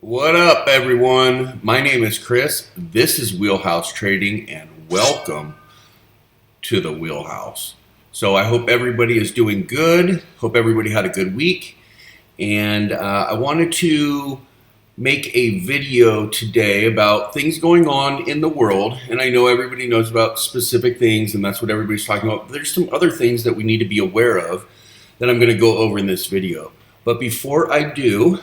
What up, everyone? My name is Chris. This is Wheelhouse Trading, and welcome to the Wheelhouse. So I hope everybody is doing good. Hope everybody had a good week. And I wanted to make a video today about things going on in the world. And I know everybody knows about specific things, and that's what everybody's talking about. But there's some other things that we need to be aware of that I'm going to go over in this video. But before I do,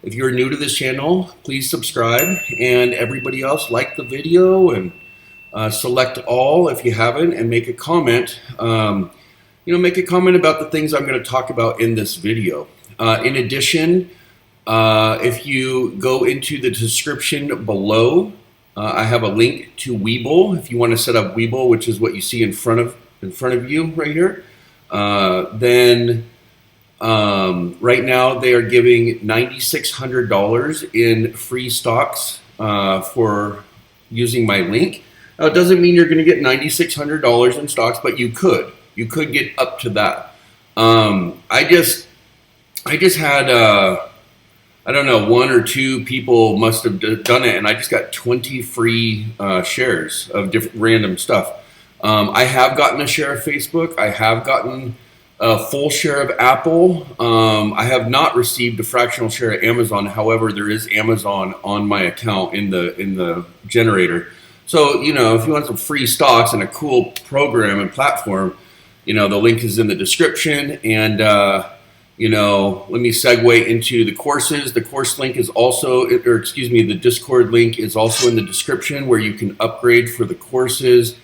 if you're new to this channel, please subscribe, and everybody else, like the video and select all if you haven't, and make a comment. Make a comment about the things I'm going to talk about in this video. In addition, if you go into the description below, I have a link to Webull. If you want to set up Webull, which is what you see in front of you right here, then. Right now they are giving $9,600 in free stocks for using my link. Now, it doesn't mean you're going to get $9,600 in stocks, but you could get up to that. I just had I don't know, one or two people must have done it, and I just got 20 free shares of different random stuff. I have gotten a share of Facebook. I have gotten a full share of Apple. I have not received a fractional share of Amazon. However, there is Amazon on my account in the generator. So, if you want some free stocks and a cool program and platform, the link is in the description. And, let me segue into the courses. The course link is also, the Discord link is also in the description, where you can upgrade for the courses,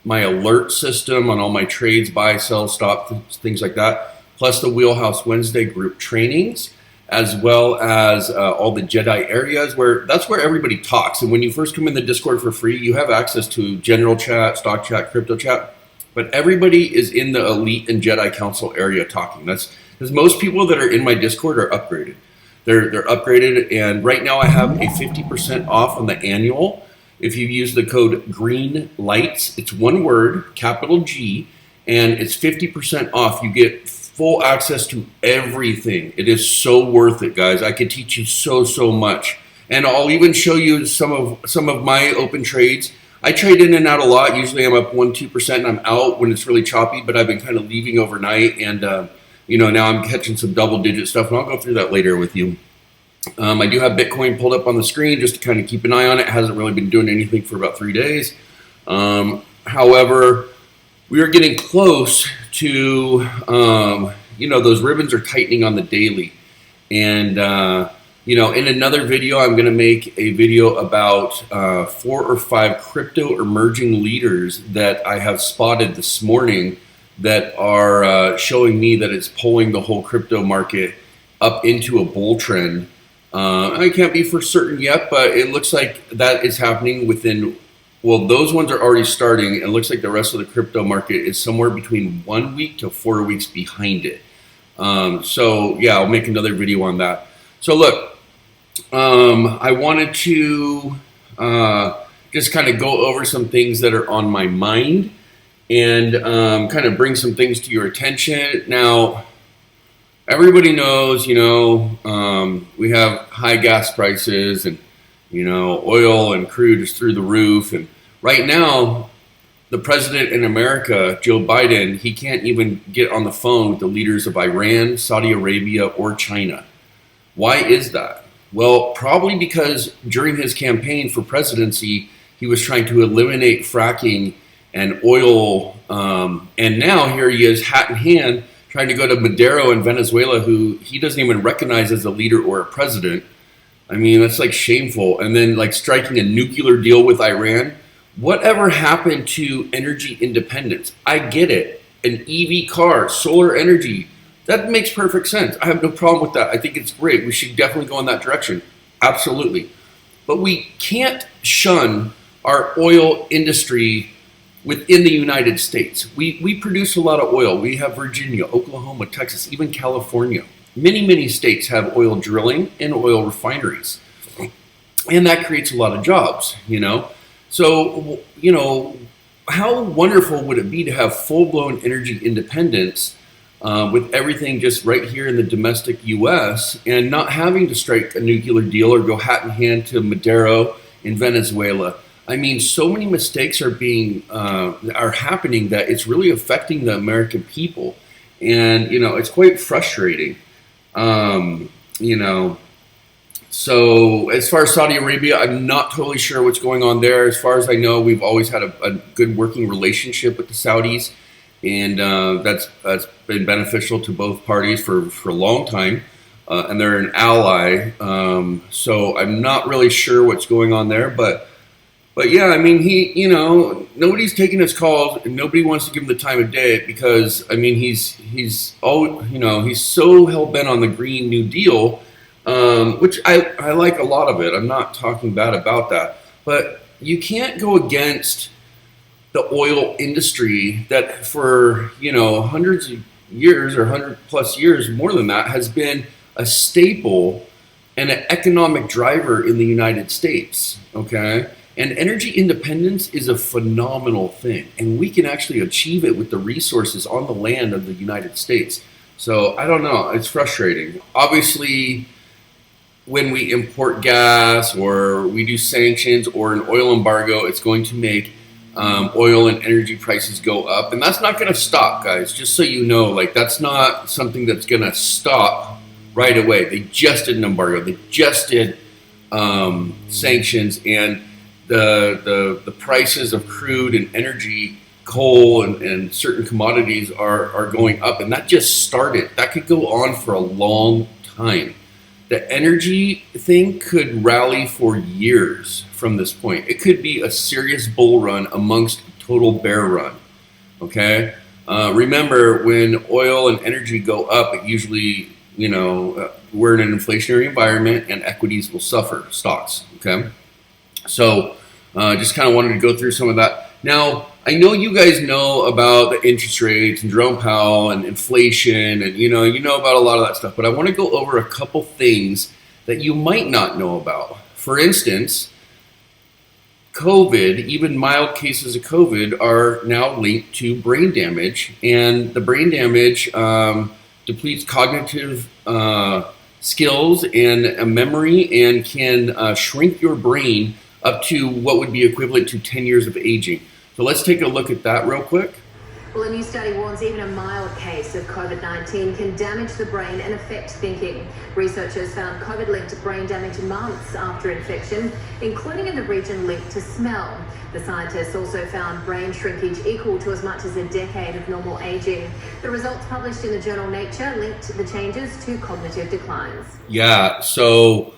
my alert system on all my trades, buy, sell, stop, things like that, plus the Wheelhouse Wednesday group trainings, as well as all the Jedi areas, that's where everybody talks. And when you first come in the Discord for free, you have access to general chat, stock chat, crypto chat, but everybody is in the elite and Jedi council area talking. That's because most people that are in my Discord are upgraded. They're upgraded, and right now I have a 50% off on the annual. If you use the code GREENLIGHTS, it's one word, capital G, and it's 50% off. You get full access to everything. It is so worth it, guys. I could teach you so much. And I'll even show you some of my open trades. I trade in and out a lot. Usually I'm up 1-2% and I'm out when it's really choppy, but I've been kind of leaving overnight, and now I'm catching some double-digit stuff, and I'll go through that later with you. I do have Bitcoin pulled up on the screen just to kind of keep an eye on it. It hasn't really been doing anything for about 3 days. However, we are getting close to, those ribbons are tightening on the daily. And, in another video, I'm going to make a video about 4 or 5 crypto emerging leaders that I have spotted this morning that are showing me that it's pulling the whole crypto market up into a bull trend. I can't be for certain yet, but it looks like that is happening those ones are already starting. It looks like the rest of the crypto market is somewhere between 1 week to 4 weeks behind it. I'll make another video on that. So look, I wanted to just kind of go over some things that are on my mind and kind of bring some things to your attention. Now, everybody knows, we have high gas prices, and, oil and crude is through the roof. And right now, the president in America, Joe Biden, he can't even get on the phone with the leaders of Iran, Saudi Arabia, or China. Why is that? Well, probably because during his campaign for presidency, he was trying to eliminate fracking and oil. And now here he is, hat in hand, trying to go to Maduro in Venezuela, who he doesn't even recognize as a leader or a president. I mean, that's like shameful. And then like striking a nuclear deal with Iran. Whatever happened to energy independence? I get it. An EV car, solar energy, that makes perfect sense. I have no problem with that. I think it's great. We should definitely go in that direction. Absolutely. But we can't shun our oil industry within the United States. We produce a lot of oil. We have Virginia, Oklahoma, Texas, even California. Many states have oil drilling and oil refineries. And that creates a lot of jobs, So, how wonderful would it be to have full-blown energy independence with everything just right here in the domestic U.S. and not having to strike a nuclear deal or go hat in hand to Maduro in Venezuela. I mean, so many mistakes are happening that it's really affecting the American people, and it's quite frustrating. Um, you know, so as far as Saudi Arabia, I'm not totally sure what's going on there. As far as I know, we've always had a good working relationship with the Saudis, and that's been beneficial to both parties for a long time. And they're an ally, so I'm not really sure what's going on there. But yeah, I mean, nobody's taking his calls, and nobody wants to give him the time of day because I mean, he's so hell bent on the Green New Deal, which I like a lot of it. I'm not talking bad about that, but you can't go against the oil industry that for hundreds of years or 100+ years, more than that, has been a staple and an economic driver in the United States. Okay. And energy independence is a phenomenal thing, and we can actually achieve it with the resources on the land of the United States. So I don't know, it's frustrating. Obviously, when we import gas or we do sanctions or an oil embargo, it's going to make oil and energy prices go up, and that's not going to stop, guys. Just so you know, like that's not something that's going to stop right away. They just did an embargo. They just did sanctions, and the prices of crude and energy, coal and certain commodities are going up, and that just started. That could go on for a long time. The energy thing could rally for years from this point. It could be a serious bull run amongst a total bear run. Okay? Remember, when oil and energy go up, it usually, we're in an inflationary environment and equities will suffer, stocks. Okay? So just kind of wanted to go through some of that. Now, I know you guys know about the interest rates and Jerome Powell and inflation, and you know about a lot of that stuff, but I want to go over a couple things that you might not know about. For instance, COVID, even mild cases of COVID, are now linked to brain damage, and the brain damage depletes cognitive skills and memory, and can shrink your brain up to what would be equivalent to 10 years of aging. So let's take a look at that real quick. Well, a new study warns even a mild case of COVID-19 can damage the brain and affect thinking. Researchers found COVID-linked brain damage months after infection, including in the region linked to smell. The scientists also found brain shrinkage equal to as much as a decade of normal aging. The results published in the journal Nature linked the changes to cognitive declines. Yeah, so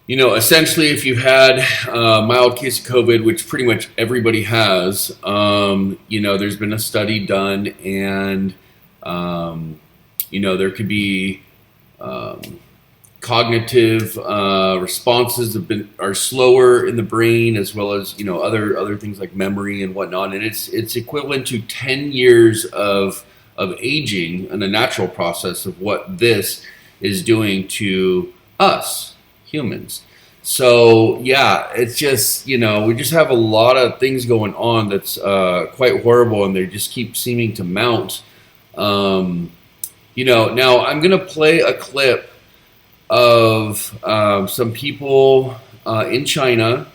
essentially, if you've had a mild case of COVID, which pretty much everybody has, there's been a study done, and, there could be cognitive responses are slower in the brain, as well as, other things like memory and whatnot. And it's equivalent to 10 years of aging in the natural process of what this is doing to us humans. So yeah, it's just, we just have a lot of things going on that's quite horrible, and they just keep seeming to mount. Now I'm going to play a clip of some people in China.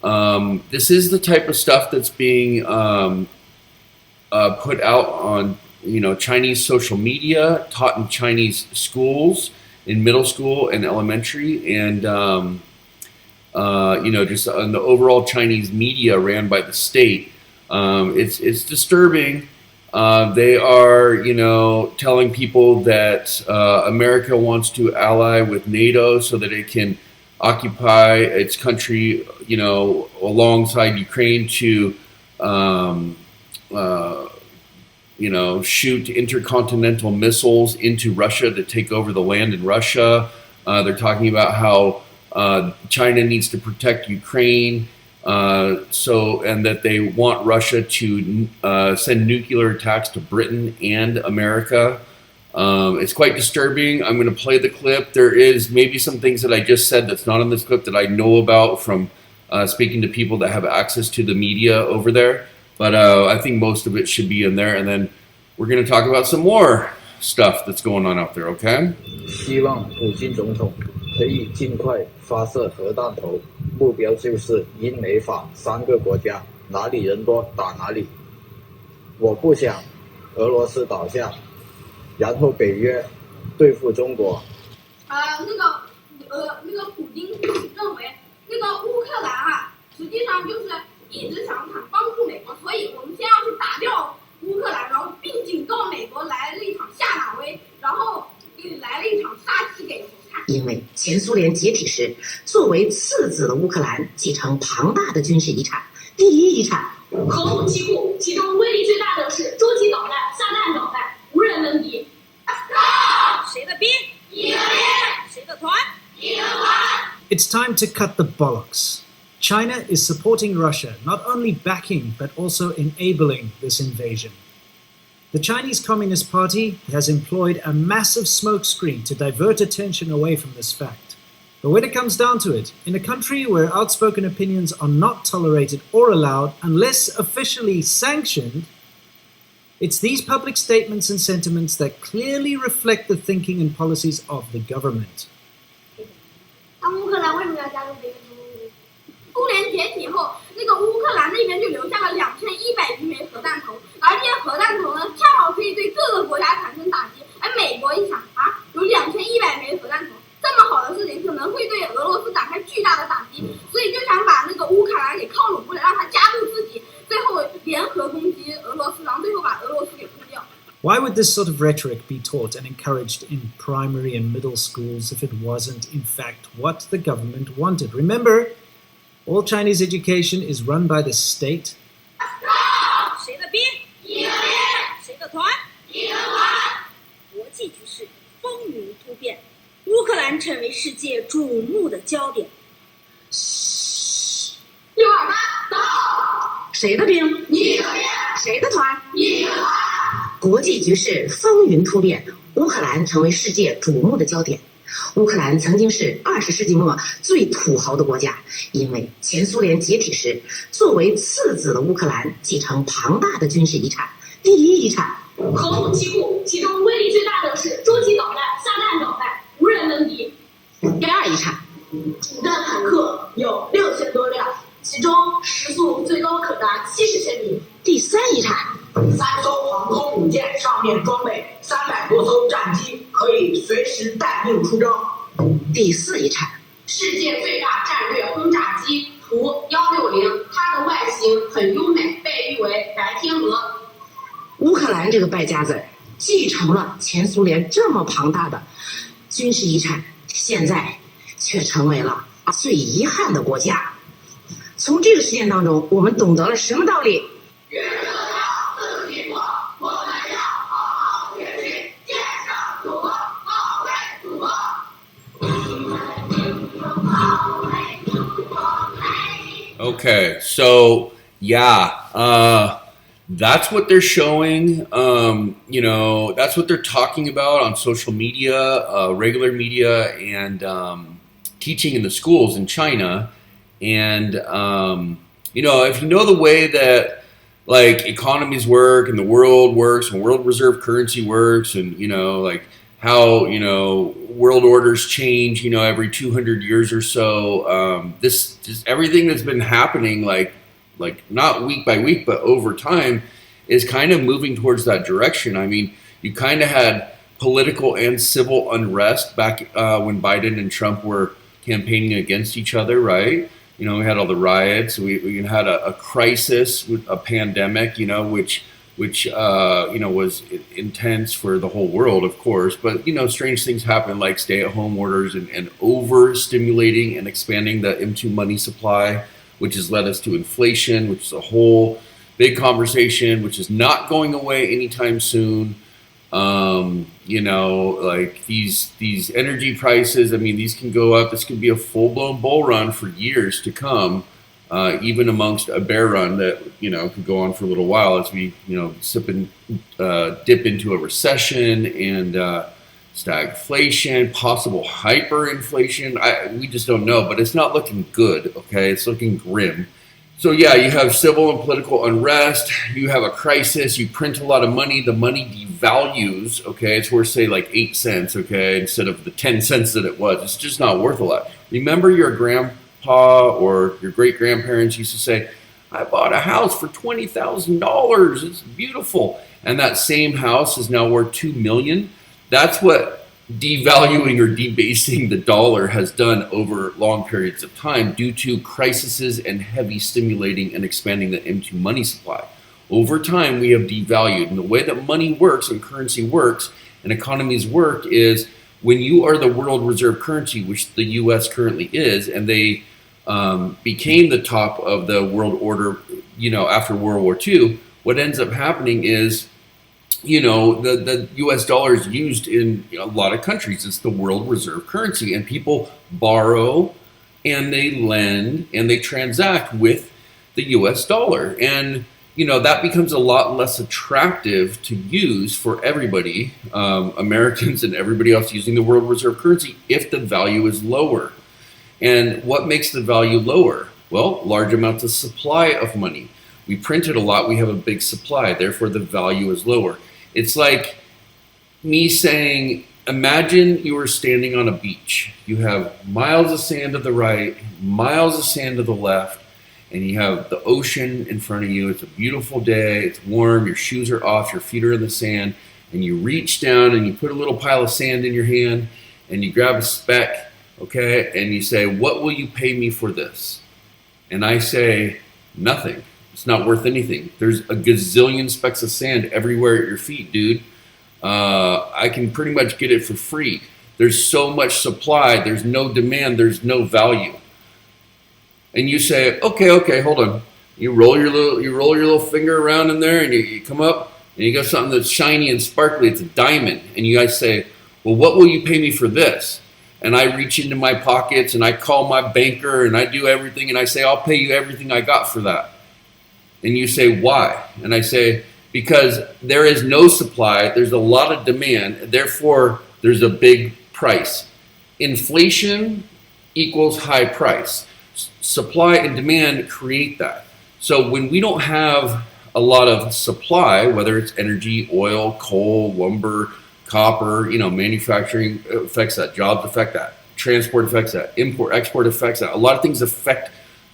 This is the type of stuff that's being put out on, Chinese social media, taught in Chinese schools, in middle school and elementary, and just on the overall Chinese media ran by the state. It's disturbing. They are, telling people that America wants to ally with NATO so that it can occupy its country, alongside Ukraine to, shoot intercontinental missiles into Russia to take over the land in Russia. They're talking about how China needs to protect Ukraine, and that they want Russia to send nuclear attacks to Britain and America. It's quite disturbing. I'm going to play the clip. There is maybe some things that I just said that's not in this clip that I know about from speaking to people that have access to the media over there. But I think most of it should be in there. And then we're going to talk about some more stuff that's going on out there, okay? 希望普京总统可以尽快发射核弹头，目标就是英美法3个国家哪里人多打哪里。我不想俄罗斯倒下，然后北约对付中国。那个普京认为那个乌克兰实际上就是一直想帮助美国，所以我们先要去打掉乌克兰，然后并警告美国来了一场下马威，然后来了一场杀鸡给看。因为前苏联解体时，作为次子的乌克兰继承庞大的军事遗产，第一遗产核武器库，其中威力最大的是洲际导弹、撒旦导弹，无人能敌。谁的兵？你的兵。谁的团？你的团。It's time to cut the bollocks. China is supporting Russia, not only backing but also enabling this invasion. The Chinese Communist Party has employed a massive smokescreen to divert attention away from this fact. But when it comes down to it, in a country where outspoken opinions are not tolerated or allowed unless officially sanctioned, it's these public statements and sentiments that clearly reflect the thinking and policies of the government. 乌克兰为什么要加入北约组织？苏联解体后，那个乌克兰那边就留下了2100余枚核弹头，而这些核弹头呢，恰好可以对各个国家产生打击。而美国一想有2100枚核弹头，这么好的事情可能会对俄罗斯展开巨大的打击，所以就想把那个乌克兰给靠拢过来，让他加入自己，最后联合攻击俄罗斯，然后最后把俄罗斯给扑掉。Why would this sort of rhetoric be taught and encouraged in primary and middle schools if it wasn't, in fact, what the government wanted? Remember, all Chinese education is run by the state. 谁的兵？你的兵。谁的团？你的团。国际局势风云突变，乌克兰成为世界瞩目的焦点。628到。谁的兵？你的兵。谁的团？你的团。国际局势风云突变，乌克兰成为世界瞩目的焦点。乌克兰曾经是20世纪末最土豪的国家，因为前苏联解体时，作为次子的乌克兰继承庞大的军事遗产，第一遗产核武器库，其中威力最大的是洲际导弹、撒旦导弹，无人能敌。第二遗产主战坦克有6000多辆，其中时速最高可达70千米。第三遗产3艘航空母舰上面装备300多艘战机，可以随时带兵出征。第四遗产世界最大战略轰炸机图160，它的外形很优美，被誉为白天鹅。乌克兰这个败家子儿继承了前苏联这么庞大的军事遗产，现在却成为了最遗憾的国家。从这个事件当中，我们懂得了什么道理？日子要自己过，我们要好好学习，建设祖国，保卫祖国。Okay, so yeah, that's what they're showing. That's what they're talking about on social media, regular media, and teaching in the schools in China. And if you know the way that like economies work and the world works and world reserve currency works, and like how world orders change every 200 years or so, this just everything that's been happening like not week by week but over time is kind of moving towards that direction. I mean, you kind of had political and civil unrest back when Biden and Trump were campaigning against each other, right? We had all the riots. We had a crisis, a pandemic, which was intense for the whole world, of course. But strange things happen, like stay-at-home orders and overstimulating and expanding the M2 money supply, which has led us to inflation, which is a whole big conversation, which is not going away anytime soon. Like these energy prices, I mean, these can go up. This could be a full-blown bull run for years to come, even amongst a bear run that, could go on for a little while as we, dip into a recession and stagflation, possible hyperinflation. We just don't know, but it's not looking good, okay? It's looking grim. So yeah, you have civil and political unrest, you have a crisis, you print a lot of money, the money devalues, okay, it's worth, say, like 8 cents, okay, instead of the 10 cents that it was. It's just not worth a lot. Remember your grandpa or your great-grandparents used to say, I bought a house for $20,000. It's beautiful. And that same house is now worth $2 million. That's what devaluing or debasing the dollar has done over long periods of time due to crises and heavy stimulating and expanding the empty money supply. Over time, we have devalued. And the way that money works and currency works and economies work is when you are the world reserve currency, which the U.S. currently is, and they became the top of the world order, after World War II, what ends up happening is, the U.S. dollar is used in a lot of countries. It's the world reserve currency, and people borrow and they lend and they transact with the U.S. dollar. And, that becomes a lot less attractive to use for everybody, Americans and everybody else using the world reserve currency, if the value is lower. And what makes the value lower? Well, large amounts of supply of money. We print it a lot, we have a big supply, therefore the value is lower. It's like me saying, imagine you were standing on a beach. You have miles of sand to the right, miles of sand to the left, and you have the ocean in front of you. It's a beautiful day, it's warm, your shoes are off, your feet are in the sand, and you reach down and you put a little pile of sand in your hand, and you grab a speck, okay, and you say, what will you pay me for this? And I say, nothing. It's not worth anything. There's a gazillion specks of sand everywhere at your feet, dude. I can pretty much get it for free. There's so much supply, there's no demand, there's no value. And you say, okay, hold on. You roll your little finger around in there, and you come up, and you got something that's shiny and sparkly. It's a diamond. And you guys say, well, what will you pay me for this? And I reach into my pockets, and I call my banker, and I do everything, and I say, I'll pay you everything I got for that. And you say, why? And I say, because there is no supply, there's a lot of demand, therefore there's a big price. Inflation equals high price. Supply and demand create that. So when we don't have a lot of supply, whether it's energy, oil, coal, lumber, copper, manufacturing affects that, jobs affect that, transport affects that, import, export affects that. A lot of things affect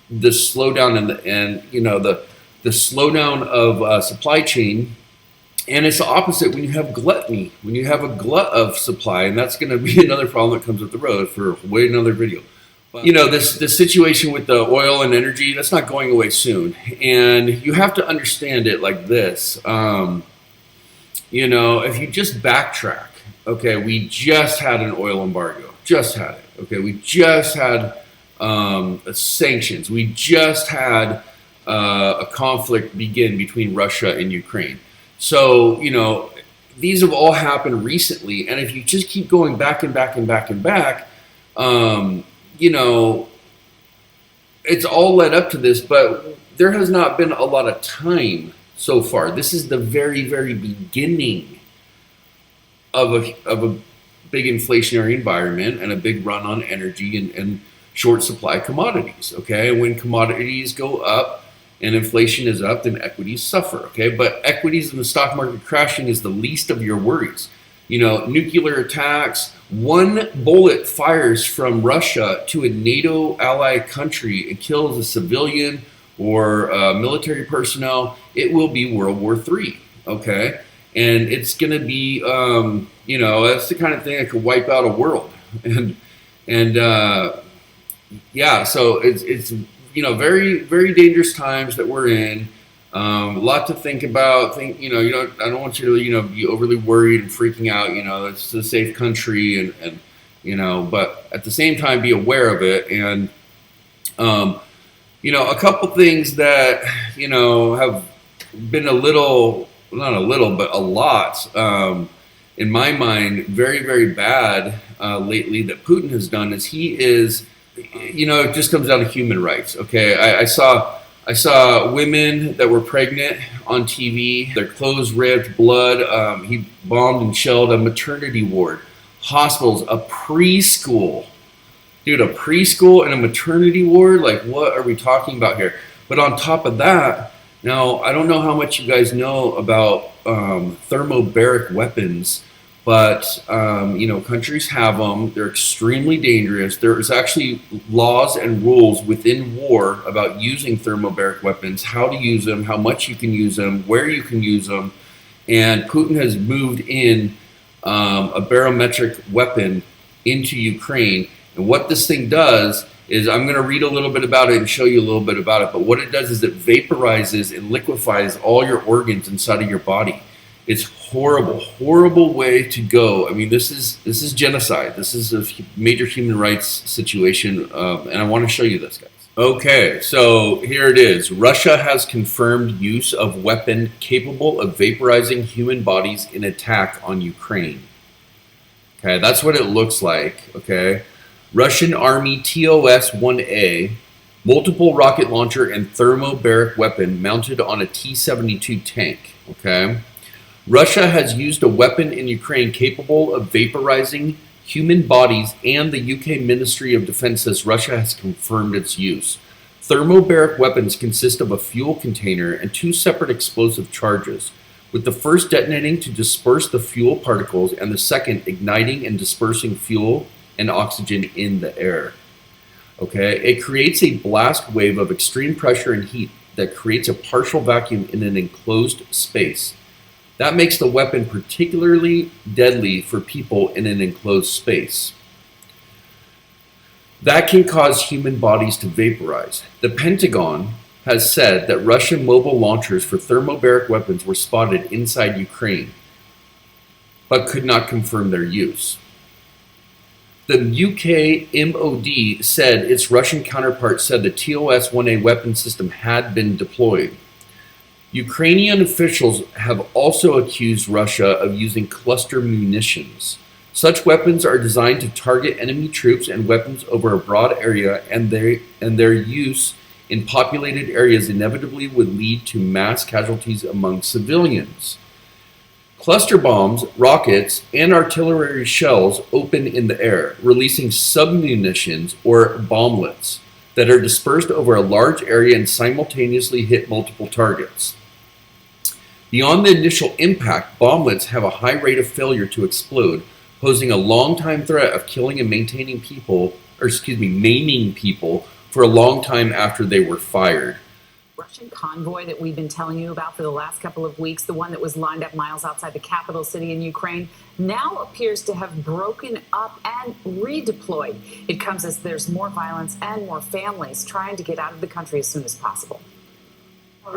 the slowdown and the slowdown of supply chain. And it's the opposite when you have gluttony, when you have a glut of supply, and that's going to be another problem that comes up the road for way another video. But, this situation with the oil and energy, that's not going away soon. And you have to understand it like this. If you just backtrack, okay, we just had an oil embargo, just had it. Okay, we just had sanctions. We just had a conflict begin between Russia and Ukraine. So, these have all happened recently. And if you just keep going back and back and back and back, it's all led up to this, but there has not been a lot of time so far. This is the very, very beginning of a big inflationary environment and a big run on energy and short supply commodities, okay? And when commodities go up and inflation is up, then equities suffer, okay? But equities in the stock market crashing is the least of your worries. Nuclear attacks, one bullet fires from Russia to a NATO ally country and kills a civilian or military personnel, it will be World War III, okay? And it's going to be, that's the kind of thing that could wipe out a world. So it's very, very dangerous times that we're in. A lot to think about. I don't want you to, be overly worried and freaking out. It's a safe country, but at the same time, be aware of it. And, a couple things that, have been not a little, but a lot, in my mind, very, very bad lately that Putin has done is he is, it just comes down to human rights. Okay, I saw women that were pregnant on TV, their clothes ripped, blood. He bombed and shelled a maternity ward, hospitals, a preschool. Dude, a preschool and a maternity ward? Like, what are we talking about here? But on top of that, Now, I don't know how much you guys know about thermobaric weapons, but countries have them. They're extremely dangerous. There's actually laws and rules within war about using thermobaric weapons, how to use them, how much you can use them, where you can use them. And Putin has moved in a barometric weapon into Ukraine. And what this thing does is, I'm going to read a little bit about it and show you a little bit about it. But what it does is it vaporizes and liquefies all your organs inside of your body. It's horrible, horrible way to go. I mean, this is genocide. This is a major human rights situation, and I want to show you this, guys. Okay, so here it is. Russia has confirmed use of weapon capable of vaporizing human bodies in attack on Ukraine. Okay, that's what it looks like. Okay, Russian Army TOS-1A, multiple rocket launcher and thermobaric weapon mounted on a T-72 tank. Okay. Russia has used a weapon in Ukraine capable of vaporizing human bodies, and the UK Ministry of Defense says Russia has confirmed its use. Thermobaric weapons consist of a fuel container and two separate explosive charges, with the first detonating to disperse the fuel particles and the second igniting and dispersing fuel and oxygen in the air. Okay, it creates a blast wave of extreme pressure and heat that creates a partial vacuum in an enclosed space. That makes the weapon particularly deadly for people in an enclosed space. That can cause human bodies to vaporize. The Pentagon has said that Russian mobile launchers for thermobaric weapons were spotted inside Ukraine, but could not confirm their use. The UK MOD said its Russian counterpart said the TOS-1A weapon system had been deployed. Ukrainian officials have also accused Russia of using cluster munitions. Such weapons are designed to target enemy troops and weapons over a broad area, and their use in populated areas inevitably would lead to mass casualties among civilians. Cluster bombs, rockets, and artillery shells open in the air, releasing submunitions or bomblets that are dispersed over a large area and simultaneously hit multiple targets. Beyond the initial impact, bomblets have a high rate of failure to explode, posing a long-time threat of killing and maiming people for a long time after they were fired. Russian convoy that we've been telling you about for the last couple of weeks, the one that was lined up miles outside the capital city in Ukraine, now appears to have broken up and redeployed. It comes as there's more violence and more families trying to get out of the country as soon as possible.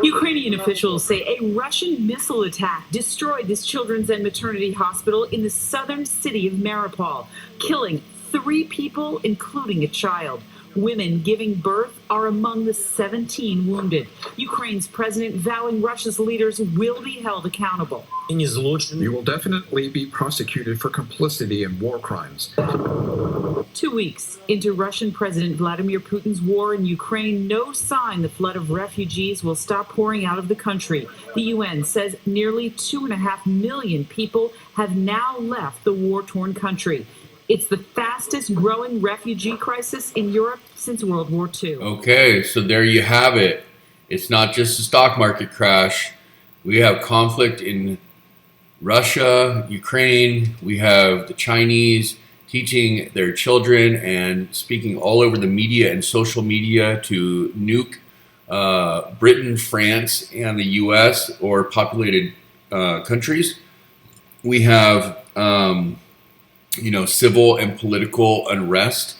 Ukrainian officials say a Russian missile attack destroyed this children's and maternity hospital in the southern city of Mariupol, killing 3 people, including a child. Women giving birth are among the 17 wounded. Ukraine's president vowing Russia's leaders will be held accountable. You will definitely be prosecuted for complicity in war crimes. 2 weeks into Russian President Vladimir Putin's war in Ukraine, no sign the flood of refugees will stop pouring out of the country. The UN says nearly 2.5 million people have now left the war-torn country. It's the fastest growing refugee crisis in Europe since World War II. Okay, so there you have it. It's not just a stock market crash. We have conflict in Russia, Ukraine. We have the Chinese teaching their children and speaking all over the media and social media to nuke Britain, France, and the US or populated countries. We have civil and political unrest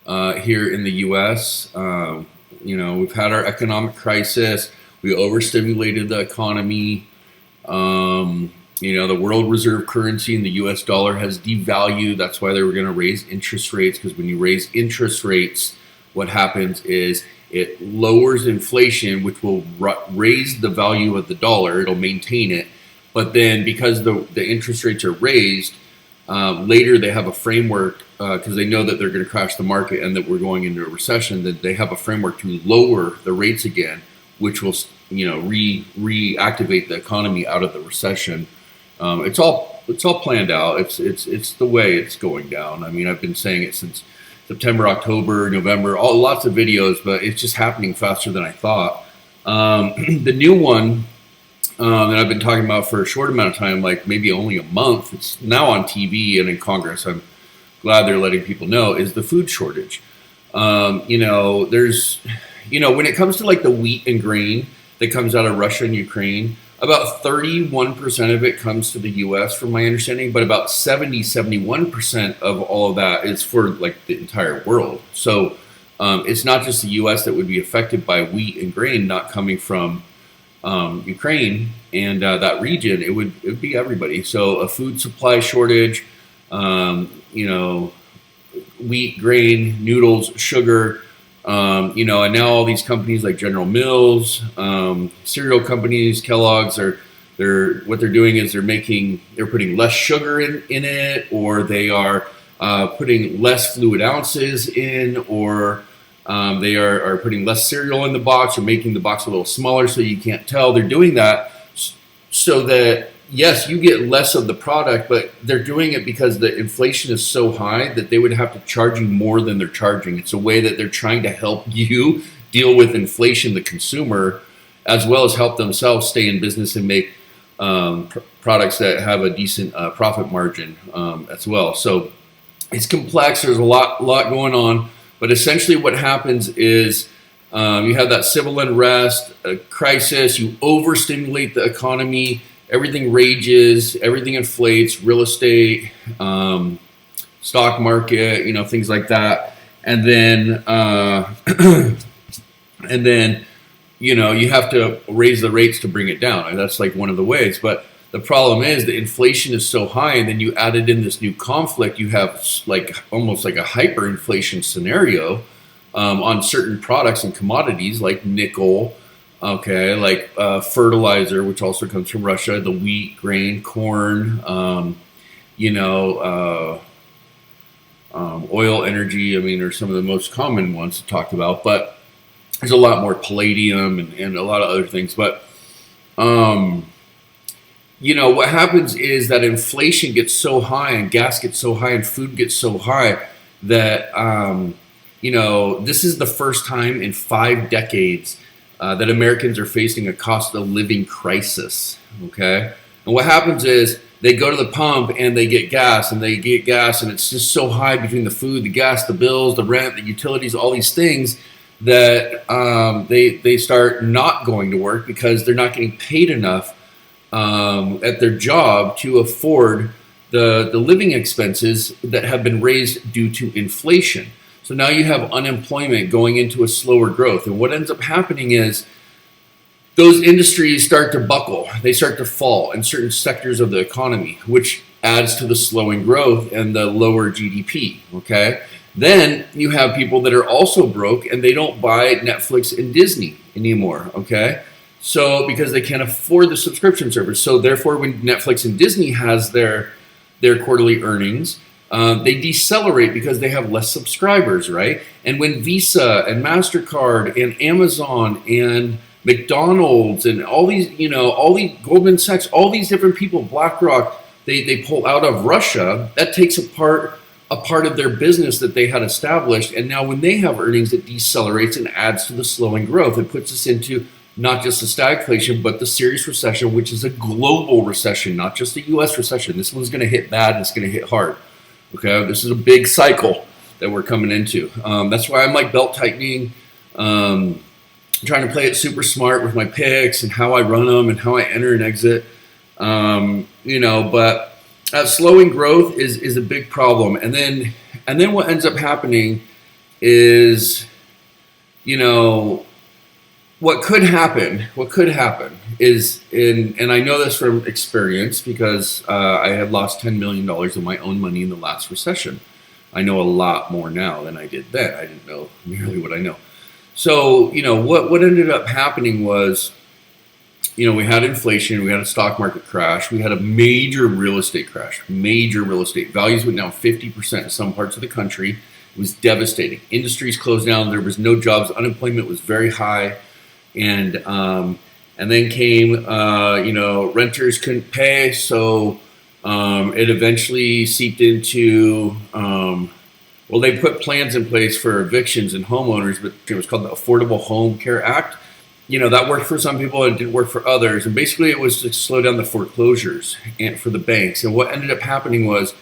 here in the U.S. We've had our economic crisis. We overstimulated the economy. The world reserve currency and the U.S. dollar has devalued. That's why they were going to raise interest rates, because when you raise interest rates, what happens is it lowers inflation, which will raise the value of the dollar. It'll maintain it. But then because the interest rates are raised, later they have a framework, because they know that they're going to crash the market and that we're going into a recession, that they have a framework to lower the rates again, which will reactivate the economy out of the recession. It's all planned out. It's the way it's going down. I mean, I've been saying it since September, October, November, lots of videos, but it's just happening faster than I thought. The new one that I've been talking about for a short amount of time, like maybe only a month, it's now on TV and in Congress. I'm glad they're letting people know, is the food shortage. There's, when it comes to like the wheat and grain that comes out of Russia and Ukraine, about 31% of it comes to the U.S. from my understanding, but about 71% of all of that is for like the entire world. So it's not just the U.S. that would be affected by wheat and grain not coming from Ukraine and that region. It would be everybody. So a food supply shortage, wheat, grain, noodles, sugar, and now all these companies like General Mills, cereal companies, Kellogg's what they're doing is they're putting less sugar in it, or they are putting less fluid ounces in, or they are putting less cereal in the box, or making the box a little smaller so you can't tell. They're doing that so that, yes, you get less of the product, but they're doing it because the inflation is so high that they would have to charge you more than they're charging. It's a way that they're trying to help you deal with inflation, the consumer, as well as help themselves stay in business and make products that have a decent profit margin as well. So it's complex. There's a lot going on. But essentially what happens is you have that civil unrest, a crisis, you overstimulate the economy, everything rages, everything inflates, real estate, stock market, things like that. And then, you have to raise the rates to bring it down. And that's like one of the ways. But the problem is the inflation is so high, and then you added in this new conflict. You have like almost like a hyperinflation scenario on certain products and commodities like nickel, like fertilizer, which also comes from Russia, the wheat, grain, corn, oil, energy. I mean, are some of the most common ones to talk about, but there's a lot more palladium and a lot of other things. But what happens is that inflation gets so high, and gas gets so high, and food gets so high that this is the first time in 5 decades that Americans are facing a cost of living crisis. Okay, and what happens is they go to the pump and they get gas, and it's just so high between the food, the gas, the bills, the rent, the utilities, all these things that they start not going to work because they're not getting paid enough at their job to afford the living expenses that have been raised due to inflation. So now you have unemployment going into a slower growth. And what ends up happening is those industries start to buckle. They start to fall in certain sectors of the economy, which adds to the slowing growth and the lower GDP, okay? Then you have people that are also broke, and they don't buy Netflix and Disney anymore, okay? So because they can't afford the subscription service. So therefore, when Netflix and Disney has their quarterly earnings, they decelerate because they have less subscribers, right? And when Visa and MasterCard and Amazon and McDonald's and all these Goldman Sachs, all these different people, BlackRock, they pull out of Russia, that takes a part of their business that they had established. And now when they have earnings, it decelerates and adds to the slowing growth. It puts us into not just the stagflation, but the serious recession, which is a global recession, not just a U.S. recession. This one's going to hit bad, and it's going to hit hard. Okay, this is a big cycle that we're coming into. That's why I'm like belt tightening, trying to play it super smart with my picks and how I run them and how I enter and exit. But slowing growth is a big problem. And then what ends up happening is, what could happen is, and I know this from experience because I had lost $10 million of my own money in the last recession. I know a lot more now than I did then. I didn't know nearly what I know. So, what ended up happening was, we had inflation, we had a stock market crash, we had a major real estate crash. Major real estate values went down 50% in some parts of the country. It was devastating. Industries closed down. There was no jobs. Unemployment was very high. And then came, renters couldn't pay, so it eventually seeped into, they put plans in place for evictions and homeowners, but it was called the Affordable Home Care Act. that worked for some people and it didn't work for others. And basically it was to slow down the foreclosures and for the banks. And what ended up happening was,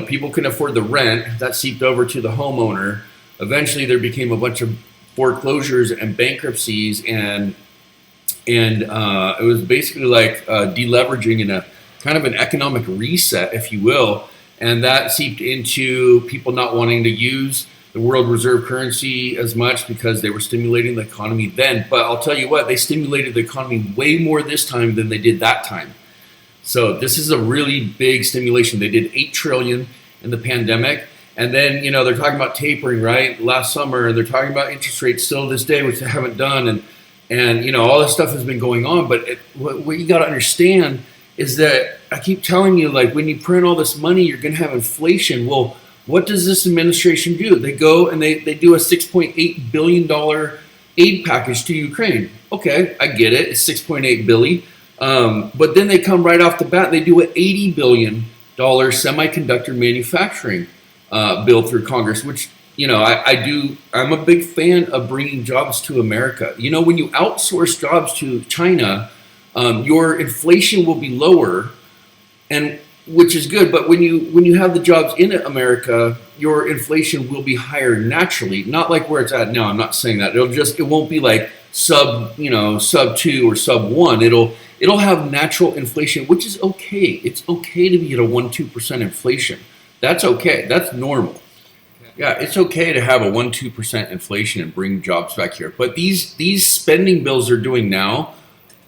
people couldn't afford the rent. That seeped over to the homeowner. Eventually there became a bunch of foreclosures and bankruptcies, and it was basically like deleveraging and a kind of an economic reset, if you will. And that seeped into people not wanting to use the world reserve currency as much because they were stimulating the economy then. But I'll tell you what, they stimulated the economy way more this time than they did that time. So this is a really big stimulation. They did 8 trillion in the pandemic. And then, they're talking about tapering, right? Last summer, and they're talking about interest rates still this day, which they haven't done. And all this stuff has been going on. But what you got to understand is that I keep telling you, like, when you print all this money, you're going to have inflation. Well, what does this administration do? They go and they do a $6.8 billion aid package to Ukraine. Okay, I get it. It's $6.8 billion. But then they come right off the bat. They do an $80 billion semiconductor manufacturing bill through Congress, which, I'm a big fan of bringing jobs to America. When you outsource jobs to China, your inflation will be lower, and which is good. But when you have the jobs in America, your inflation will be higher naturally, not like where it's at now. I'm not saying that. It won't be like sub 2 or sub 1. It'll have natural inflation, which is okay. It's okay to be at a 1-2% inflation. That's okay. That's normal. Yeah, it's okay to have a 1-2% inflation and bring jobs back here. But these spending bills they're doing now,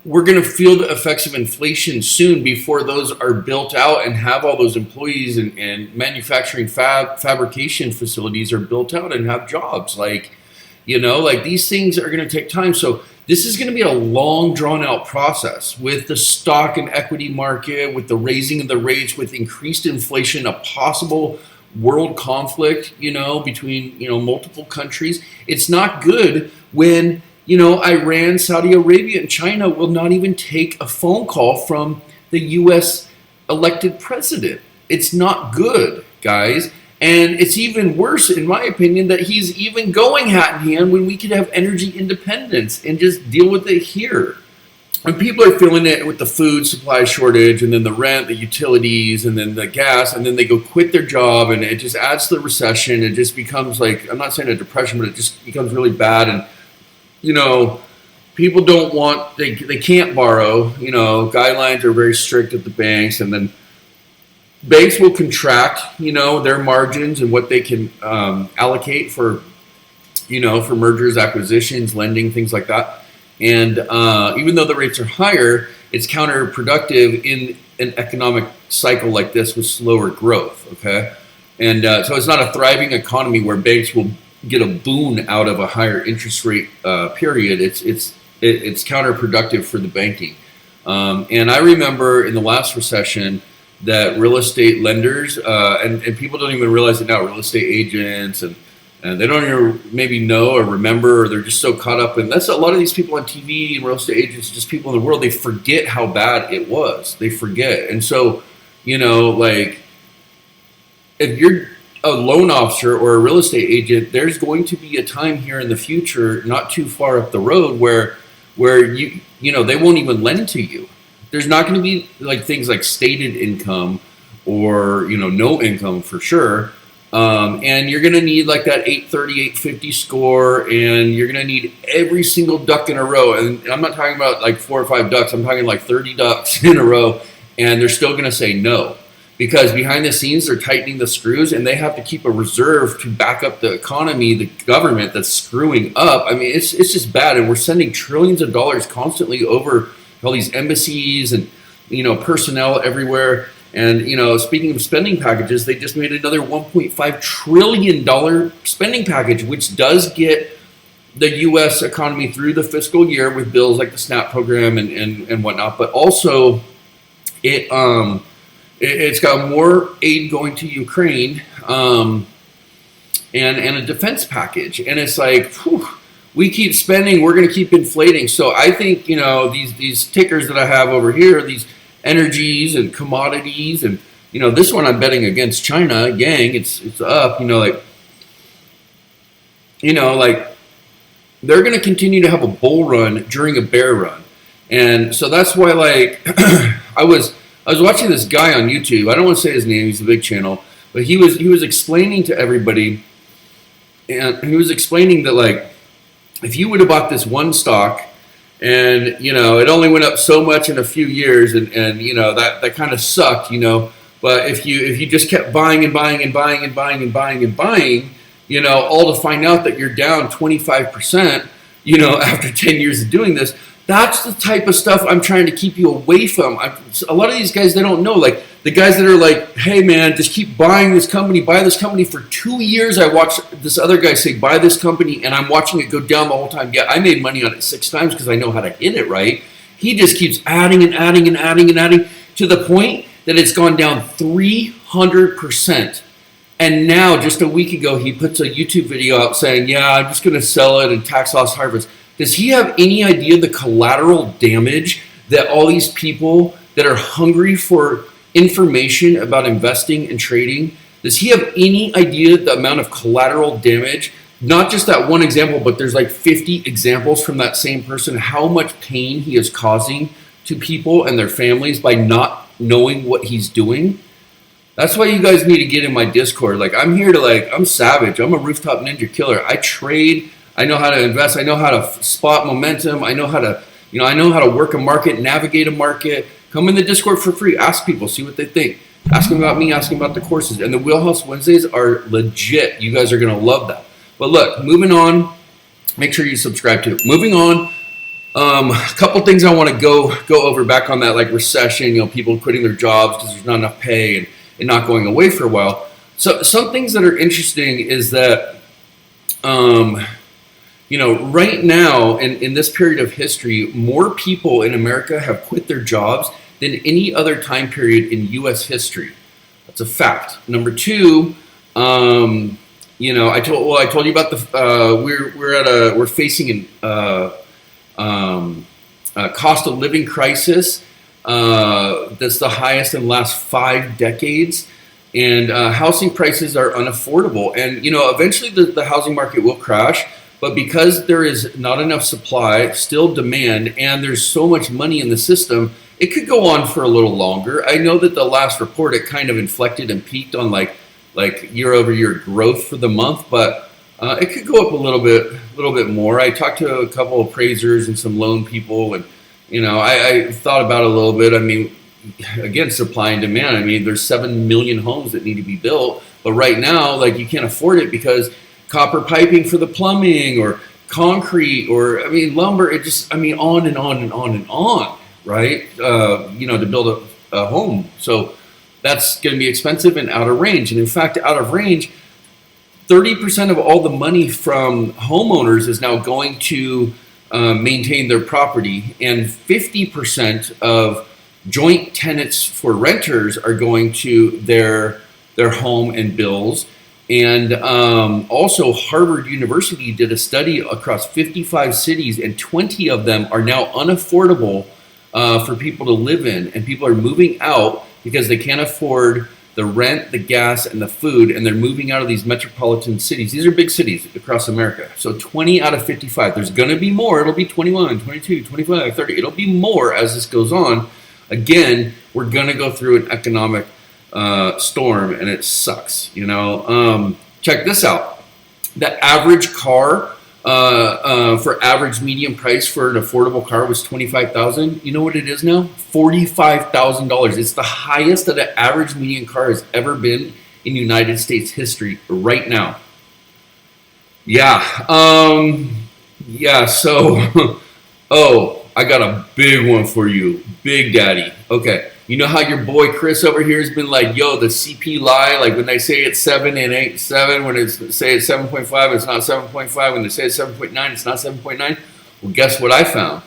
we're going to feel the effects of inflation soon before those are built out and have all those employees and manufacturing fabrication facilities are built out and have jobs. Like these things are going to take time. So this is going to be a long, drawn-out process with the stock and equity market, with the raising of the rates, with increased inflation, a possible world conflict, between, multiple countries. It's not good when, Iran, Saudi Arabia, and China will not even take a phone call from the U.S. elected president. It's not good, guys. And it's even worse, in my opinion, that he's even going hat in hand when we could have energy independence and just deal with it here. When people are feeling it with the food supply shortage and then the rent, the utilities, and then the gas, and then they go quit their job, and it just adds to the recession. It just becomes like, I'm not saying a depression, but it just becomes really bad. And, people don't want, they can't borrow. Guidelines are very strict at the banks, and then banks will contract, their margins and what they can allocate for, for mergers, acquisitions, lending, things like that. And even though the rates are higher, it's counterproductive in an economic cycle like this with slower growth. Okay, and so it's not a thriving economy where banks will get a boon out of a higher interest rate period. It's counterproductive for the banking. And I remember in the last recession that real estate lenders and people don't even realize it now. Real estate agents and they don't even maybe know or remember, or they're just so caught up. And that's a lot of these people on TV and real estate agents, just people in the world, they forget how bad it was. They forget. And so, like if you're a loan officer or a real estate agent, there's going to be a time here in the future, not too far up the road, where they won't even lend to you. There's not going to be like things like stated income or, no income for sure. And you're going to need like that 830, 850 score, and you're going to need every single duck in a row. And I'm not talking about like 4 or 5 ducks. I'm talking like 30 ducks in a row. And they're still going to say no, because behind the scenes, they're tightening the screws, and they have to keep a reserve to back up the economy, the government that's screwing up. I mean, it's just bad. And we're sending trillions of dollars constantly over all these embassies and, personnel everywhere. And, speaking of spending packages, they just made another $1.5 trillion spending package, which does get the U.S. economy through the fiscal year with bills like the SNAP program and whatnot. But also, it's got more aid going to Ukraine and a defense package. And it's like, we keep spending, we're going to keep inflating. So I think, these tickers that I have over here, these energies and commodities, and this one I'm betting against China. Yang, it's up. they're going to continue to have a bull run during a bear run. And so that's why, like, I was watching this guy on YouTube. I don't want to say his name. He's a big channel, but he was explaining to everybody, and he was explaining that, like, if you would have bought this one stock, and it only went up so much in a few years, and that kind of sucked, But if you just kept buying and buying and buying and buying and buying and buying, all to find out that you're down 25%, after 10 years of doing this. That's the type of stuff I'm trying to keep you away from. A lot of these guys, they don't know. Like, the guys that are like, hey, man, just keep buying this company, buy this company. For 2 years, I watched this other guy say, buy this company, and I'm watching it go down the whole time. Yeah, I made money on it 6 times because I know how to hit it right. He just keeps adding and adding and adding and adding to the point that it's gone down 300%. And now, just a week ago, he puts a YouTube video out saying, yeah, I'm just going to sell it and tax loss harvest. Does he have any idea the collateral damage that all these people that are hungry for information about investing and trading, does he have any idea the amount of collateral damage? Not just that one example, but there's like 50 examples from that same person, how much pain he is causing to people and their families by not knowing what he's doing. That's why you guys need to get in my Discord. Like, I'm here to, I'm savage. I'm a rooftop ninja killer. I trade. I know how to invest. I know how to spot momentum. I know how to, I know how to work a market, navigate a market. Come in the Discord for free. Ask people, see what they think. Ask them about me. Ask them about the courses. And the Wheelhouse Wednesdays are legit. You guys are going to love that. But look, moving on. Make sure you subscribe to it. Moving on. A couple things I want to go over back on that, like recession. People quitting their jobs because there's not enough pay and not going away for a while. So some things that are interesting is that, right now in this period of history, more people in America have quit their jobs than any other time period in U.S. history. That's a fact. Number two, I told you about the we're facing a cost of living crisis that's the highest in the last 5 decades, and housing prices are unaffordable. And eventually the housing market will crash. But because there is not enough supply, still demand, and there's so much money in the system, it could go on for a little longer. I know that the last report, it kind of inflected and peaked on like year-over-year growth for the month, but it could go up a little bit more. I talked to a couple of appraisers and some loan people, and I thought about it a little bit. I mean, again, supply and demand. I mean, there's 7 million homes that need to be built, but right now, you can't afford it because copper piping for the plumbing, or concrete, or lumber. It just on and on and on and on, right? To build a home. So that's going to be expensive and out of range. And in fact, out of range, 30% of all the money from homeowners is now going to maintain their property, and 50% of joint tenants for renters are going to their home and bills. And also, Harvard University did a study across 55 cities, and 20 of them are now unaffordable for people to live in. And people are moving out because they can't afford the rent, the gas, and the food, and they're moving out of these metropolitan cities. These are big cities across America. So 20 out of 55. There's going to be more. It'll be 21, 22, 25, 30. It'll be more as this goes on. Again, we're going to go through an economic storm, and it sucks. Check this out. The average car for average median price for an affordable car was $25,000. You know what it is now? $45,000. It's the highest that an average median car has ever been in United States history right now. Yeah. So, I got a big one for you, Big Daddy. Okay. You know how your boy Chris over here has been like, yo, the CP lie, like when they say it's 7, it ain't 7. When they say it's 7.5, it's not 7.5. When they say it's 7.9, it's not 7.9. Well, guess what I found?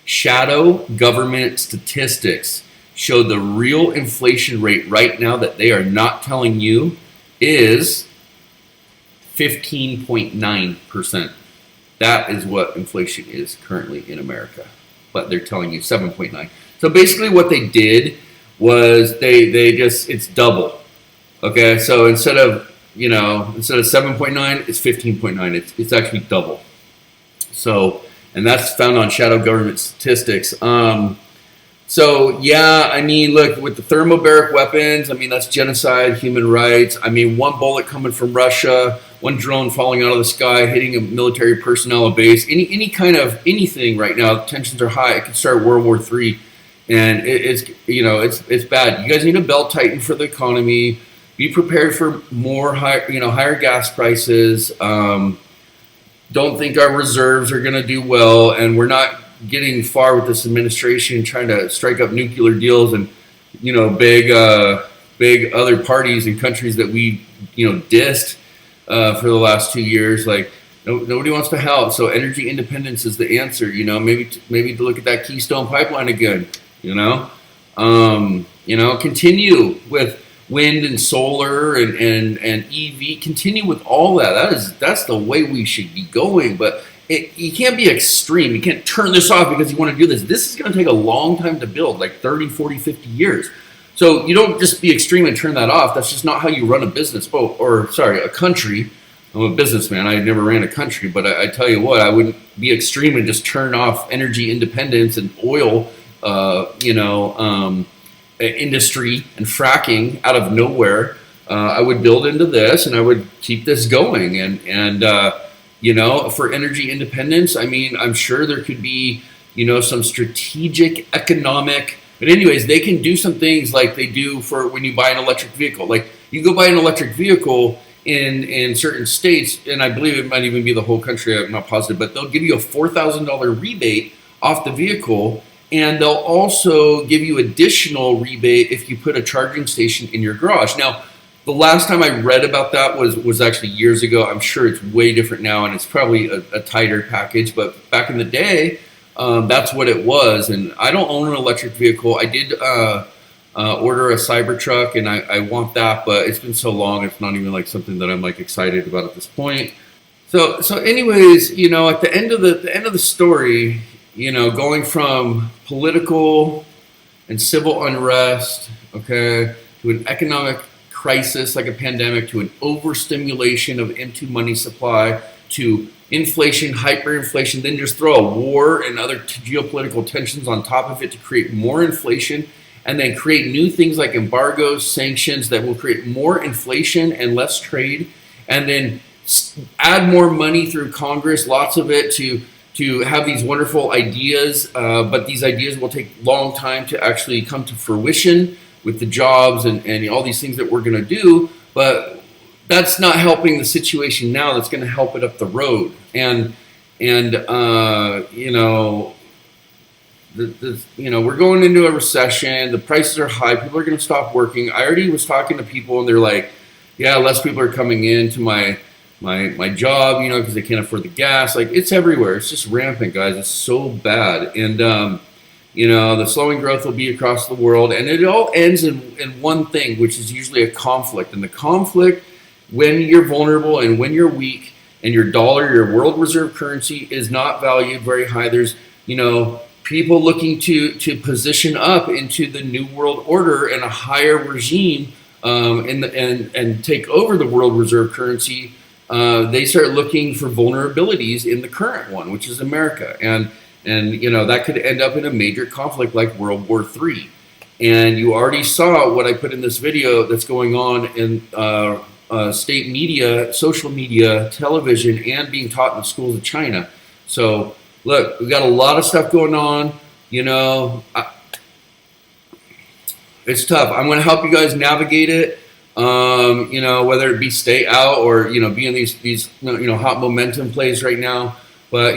Shadow government statistics show the real inflation rate right now that they are not telling you is 15.9%. That is what inflation is currently in America. But they're telling you 7.9. So basically what they did was they just, it's double. Okay, so instead of 7.9, it's 15.9. It's actually double. So, and that's found on shadow government statistics. So yeah, I mean, look, with the thermobaric weapons, I mean, that's genocide, human rights. I mean, one bullet coming from Russia, one drone falling out of the sky, hitting a military personnel, a base, any kind of anything right now, tensions are high. It could start World War III. And it's, you know, it's bad. You guys need to belt tighten for the economy. Be prepared for higher gas prices. Don't think our reserves are going to do well, and we're not getting far with this administration trying to strike up nuclear deals and, you know, big other parties and countries that we, you know, dissed for the last 2 years. Like, nobody wants to help. So energy independence is the answer. You know, maybe to look at that Keystone Pipeline again. You know, continue with wind and solar and EV. Continue with all that. That's the way we should be going. But you can't be extreme. You can't turn this off because you want to do this. This is going to take a long time to build, like 30, 40, 50 years. So you don't just be extreme and turn that off. That's just not how you run a business. A country. I'm a businessman. I never ran a country. But I tell you what, I wouldn't be extreme and just turn off energy independence and oil, industry and fracking out of nowhere. I would build into this and I would keep this going. And for energy independence, I mean, I'm sure there could be, some strategic economic, but anyways, they can do some things like they do for when you buy an electric vehicle. Like you go buy an electric vehicle in certain states, and I believe it might even be the whole country, I'm not positive, but they'll give you a $4,000 rebate off the vehicle, and they'll also give you additional rebate if you put a charging station in your garage. Now, the last time I read about that was actually years ago. I'm sure it's way different now, and it's probably a tighter package. But back in the day, that's what it was. And I don't own an electric vehicle. I did order a Cybertruck, and I want that, but it's been so long, it's not even like something that I'm like excited about at this point. So anyways, at the end of the story, going from political and civil unrest, okay, to an economic crisis like a pandemic, to an overstimulation of M2 money supply, to inflation, hyperinflation, then just throw a war and other geopolitical tensions on top of it to create more inflation, and then create new things like embargoes, sanctions that will create more inflation and less trade, and then add more money through Congress, lots of it, to have these wonderful ideas, but these ideas will take a long time to actually come to fruition with the jobs and all these things that we're going to do, but that's not helping the situation now. That's going to help it up the road. And we're going into a recession. The prices are high. People are going to stop working. I already was talking to people, and they're like, yeah, less people are coming into my job, because they can't afford the gas. Like, it's everywhere. It's just rampant, guys. It's so bad. And, the slowing growth will be across the world. And it all ends in one thing, which is usually a conflict. And the conflict, when you're vulnerable and when you're weak and your dollar, your world reserve currency is not valued very high, there's, people looking to position up into the new world order and a higher regime and take over the world reserve currency. They start looking for vulnerabilities in the current one, which is America. And that could end up in a major conflict like World War III. And you already saw what I put in this video that's going on in state media, social media, television, and being taught in the schools of China. So look, we've got a lot of stuff going on. It's tough. I'm going to help you guys navigate it. Whether it be stay out or, be in these hot momentum plays right now. But,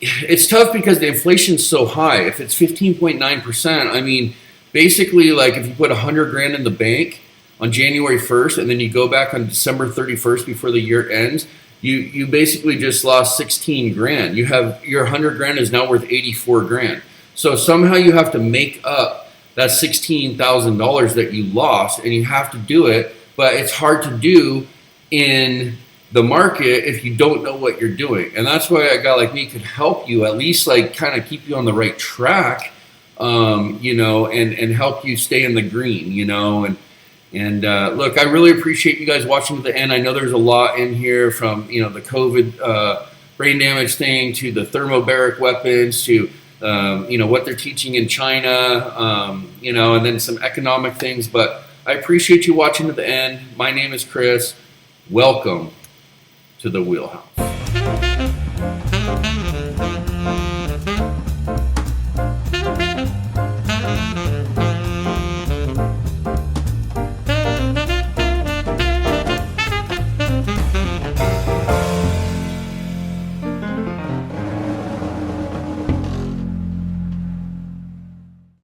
it's tough because the inflation's so high. If it's 15.9%, I mean, basically, like if you put $100,000 in the bank on January 1st and then you go back on December 31st before the year ends, you basically just lost 16 grand. You have your 100 grand is now worth 84 grand. So somehow you have to make up that $16,000 that you lost, and you have to do it, but it's hard to do in the market if you don't know what you're doing. And that's why a guy like me could help you, at least like kind of keep you on the right track, and help you stay in the green, And look, I really appreciate you guys watching to the end. I know there's a lot in here, from the COVID brain damage thing to the thermobaric weapons to what they're teaching in China, and then some economic things. But I appreciate you watching to the end. My name is Chris. Welcome to the Wheelhouse.